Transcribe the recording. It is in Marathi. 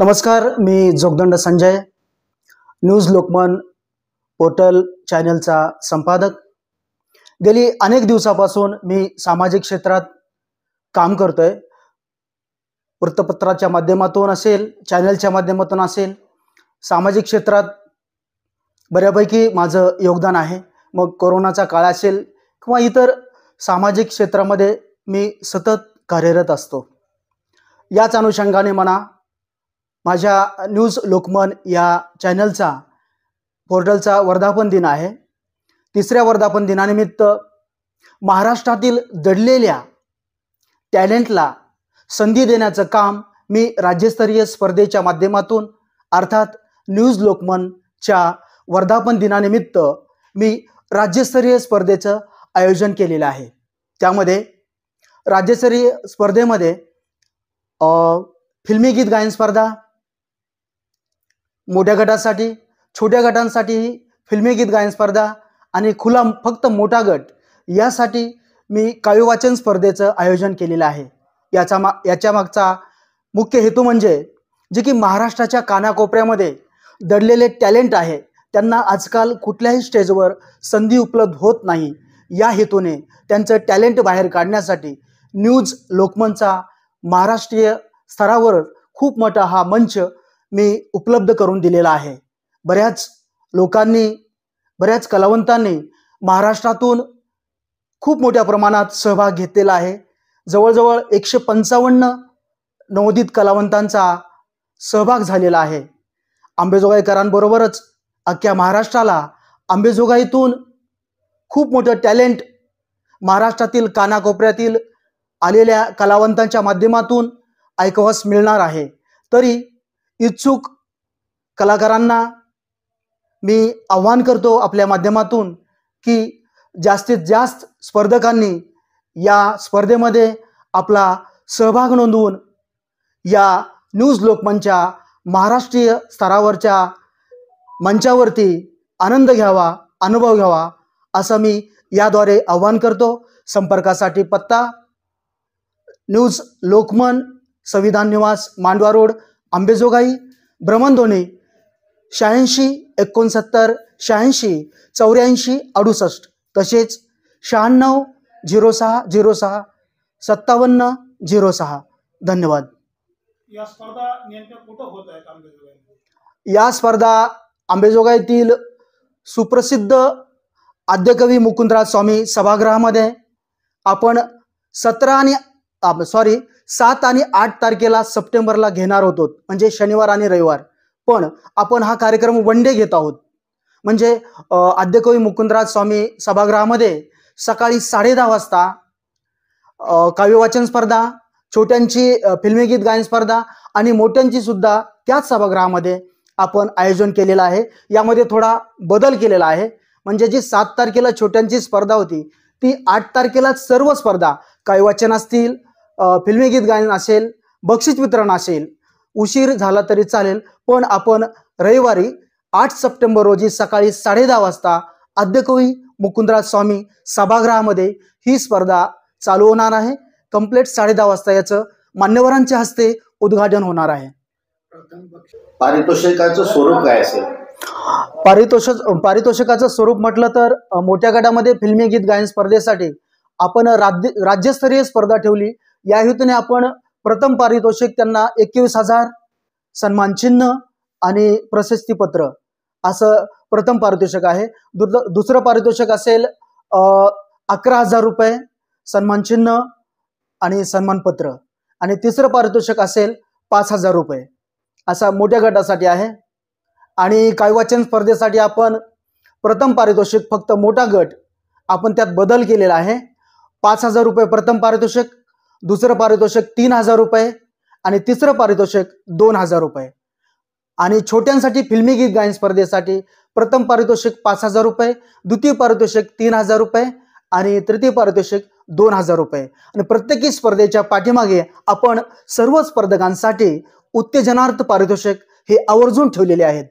नमस्कार, मी जोगदंड संजय, न्यूज लोकमन पोर्टल चॅनलचा संपादक। गेली अनेक दिवसापासून मी सामाजिक क्षेत्रात काम करतोय। वृत्तपत्राच्या माध्यमातून असेल, चॅनलच्या माध्यमातून असेल, सामाजिक क्षेत्रात बऱ्यापैकी माझं योगदान आहे। मग कोरोनाचा काळ असेल किंवा इतर सामाजिक क्षेत्रामध्ये मी सतत कार्यरत असतो। याच अनुषंगाने माझ्या न्यूज लोकमन या चॅनलचा पोर्टलचा वर्धापन दिन आहे। तिसऱ्या वर्धापन दिनानिमित्त महाराष्ट्रातील दडलेल्या टॅलेंटला संधी देण्याचं काम मी राज्यस्तरीय स्पर्धेच्या माध्यमातून अर्थात न्यूज लोकमनच्या वर्धापन दिनानिमित्त मी राज्यस्तरीय स्पर्धेचं आयोजन केलेलं आहे। त्यामध्ये राज्यस्तरीय स्पर्धेमध्ये फिल्मी गीत गायन स्पर्धा, मोठ्या गटासाठी, छोट्या गटांसाठी फिल्मी गीत गायन स्पर्धा आणि खुला फक्त मोठा गट यासाठी मी काव्य वाचन स्पर्धेचं आयोजन केलेलं आहे। याच्या मागचा मुख्य हेतू म्हणजे जे की महाराष्ट्राच्या कानाकोपऱ्यामध्ये दडलेले टॅलेंट आहे त्यांना आजकाल कुठल्याही स्टेजवर संधी उपलब्ध होत नाही, या हेतूने त्यांचं टॅलेंट बाहेर काढण्यासाठी न्यूज लोकमनचा महाराष्ट्रीय स्तरावर खूप मोठा हा मंच मी उपलब्ध करून दिलेला आहे। बऱ्याच लोकांनी, बऱ्याच कलावंतांनी महाराष्ट्रातून खूप मोठ्या प्रमाणात सहभाग घेतलेला आहे। जवळजवळ 155 नवोदित कलावंतांचा सहभाग झालेला आहे। अंबेजोगाईकरांबरोबरच अख्ख्या महाराष्ट्राला अंबेजोगाईतून खूप मोठं टॅलेंट महाराष्ट्रातील कानाकोपऱ्यातील आलेल्या कलावंतांच्या माध्यमातून ऐकवास मिळणार आहे। तरी इच्छुक कलाकारांना मी आव्हान करतो आपल्या माध्यमातून की जास्तीत जास्त स्पर्धकांनी या स्पर्धेमध्ये आपला सहभाग नोंदवून या न्यूज लोकमनच्या महाराष्ट्रीय स्तरावरच्या मंचावरती आनंद घ्यावा, अनुभव घ्यावा असं मी याद्वारे आव्हान करतो। संपर्कासाठी पत्ता न्यूज लोकमन, संविधान निवास, मांडवा रोड, अंबेजोगाई, भ्रमणध्वनी 86 69 86 84 68 तसेच 96 06 06 57 06। धन्यवाद। या स्पर्धा नेमक्या कुठं होत आहेत अंबेजोगाईमध्ये? या स्पर्धा अंबेजोगाईतील सुप्रसिद्ध आद्यकवी मुकुंदराज स्वामी सभागृहामध्ये आपण 7 आणि 8 तारखेला सप्टेंबरला घेणार होतो, म्हणजे शनिवार आणि रविवार। पण आपण हा कार्यक्रम वन डे घेत आहोत, म्हणजे आद्यकवी मुकुंदराज स्वामी सभागृहामध्ये सकाळी 10:30 वाजता काव्य वाचन स्पर्धा, छोट्यांची फिल्मी गीत गायन स्पर्धा आणि मोठ्यांची सुद्धा त्याच सभागृहामध्ये आपण आयोजन केलेलं आहे। यामध्ये थोडा बदल केलेला आहे, म्हणजे जी 7 तारखेला छोट्यांची स्पर्धा होती ती 8 तारखेला सर्व स्पर्धा, काव्य वाचन असतील, फिल्मी गीत गायन असेल, बक्षीस वितरण असेल, उशीर झाला तरी चालेल, पण आपण रविवारी 8 सप्टेंबर रोजी सकाळी 10:30 वाजता आद्यकवी मुकुंदराज स्वामी सभागृहामध्ये ही स्पर्धा चालू होणार आहे। कंप्लीट 10:30 वाजता याचं मान्यवरांच्या हस्ते उद्घाटन होणार आहे। पारितोषिकाचं स्वरूप काय असेल? पारितोषिकाचं स्वरूप म्हटलं तर मोठ्या गटामध्ये फिल्मी गीत गायन स्पर्धेसाठी आपण राज्यस्तरीय स्पर्धा ठेवली। या हेतूने आपण प्रथम पारितोषिक त्यांना 21,000 सन्मान चिन्ह आणि प्रशस्तीपत्र असं प्रथम पारितोषिक आहे। दुसरं पारितोषिक असेल 11,000 रुपये सन्मान चिन्ह आणि सन्मानपत्र आणि तिसरं पारितोषिक असेल 5,000 रुपये असा मोठ्या गटासाठी आहे। आणि काव्य वाचन स्पर्धेसाठी आपण प्रथम पारितोषिक फक्त मोठा गट आपण त्यात बदल केलेला आहे। 5,000 रुपये प्रथम पारितोषिक, दुसरं पारितोषिक 3,000 रुपये आणि तिसरं पारितोषिक 2,000 रुपये। आणि छोट्यांसाठी फिल्मी गीत गायन स्पर्धेसाठी प्रथम पारितोषिक 5,000 रुपये, द्वितीय पारितोषिक 3,000 रुपये आणि तृतीय पारितोषिक 2,000 रुपये। आणि प्रत्येकी स्पर्धेच्या पाठीमागे आपण सर्व स्पर्धकांसाठी उत्तेजनार्थ पारितोषिक हे आवर्जून ठेवलेले आहेत।